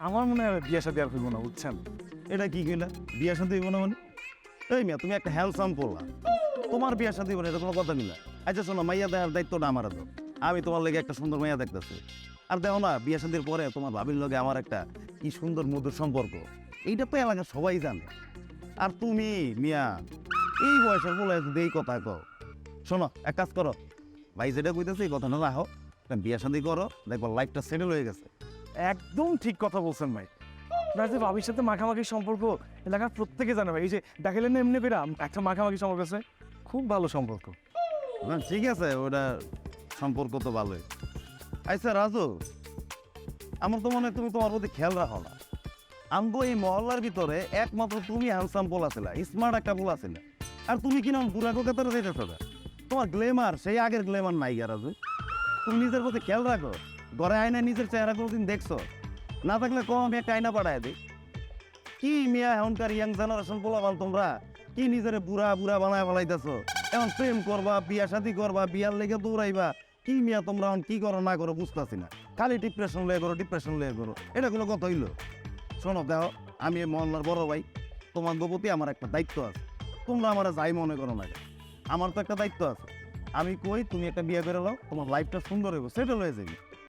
আমার মনে হয় বিয়ে শাদী আর হইব না, বুঝছেন? এটা কি কইলা? বিয়া শাদী হইব না মানে? এই মিয়া তুমি একটা হ্যান্ডসাম পড়লা, তোমার বিয়া শাদী হইব না, এটা কোনো কথা নিলা। আচ্ছা শোনো, মাইয়া দেওয়ার দায়িত্বটা আমার তো। আমি তোমার লেগে একটা সুন্দর মাইয়া দেখতেছি। আর দেখো না, বিয়া শাদীর পরে তোমার ভাবির লগে আমার একটা কি সুন্দর মধুর সম্পর্ক, এইটা তো এলাকার সবাই জানে। আর তুমি মিয়া এই বয়সের বলে যদি এই কথা কও, শোনো এক কাজ করো, ভাই যেটা কইতেছে এই কথা না রাখো, বিয়া শাদী করো, দেখবো লাইফটা সেটেল হয়ে গেছে। একদম ঠিক কথা বলছেন ভাই। আপনার যে ভাবির সাথে মাখামাখি সম্পর্ক এলাকার প্রত্যেকে জানে ভাই। এই যে দেখালেন না এমনি করে একটা মাখামাখি সম্পর্ক আছে, খুব ভালো সম্পর্ক। না ঠিক আছে, ওটা সম্পর্ক তো ভালোই। আচ্ছা রাজু, আমার তো মনে হয় তুমি তোমার প্রতি খেয়াল রাখো না। আমগো এই মহল্লার ভিতরে একমাত্র তুমি হ্যান্ডসাম পোলা ছিল, স্মার্ট একটা পোলা ছিল। আর তুমি কিনা বুড়া কোকাতারে যেতেছো না, তোমার গ্লেমার সেই আগের গ্লেমার নাই গা রাজু। তুমি নিজের প্রতি খেয়াল রাখো, ঘরে আয়না নিজের চেহারা কোনোদিন দেখছো? না থাকলে কম আমি একটা আয়না পাঠায় দিই। কি মিয়া এখনকার ইয়াং জেনারেশন পোলাবান তোমরা, কি নিজের বুড়া বুড়া বানায় ফেলাইতেছো? এখন প্রেম করবা, বিয়া শাদী করবা, বিয়ার লেগে দৌড়াইবা, কি মিয়া তোমরা এখন কি করো না করো বুঝতেছি না। খালি ডিপ্রেশন লয়ে করো, ডিপ্রেশন লয়ে করো, এটা কোনো কথা হইলো? শোনো দেখো, আমি এই মহল্লার বড় ভাই, তোমার প্রতি আমার একটা দায়িত্ব আছে। তোমরা আমার যাই মনে করো না, আমার তো একটা দায়িত্ব আছে। আমি কই তুমি একটা বিয়ে করে নাও, তোমার লাইফটা সুন্দর হইব, সেটেল হয়ে যাবে।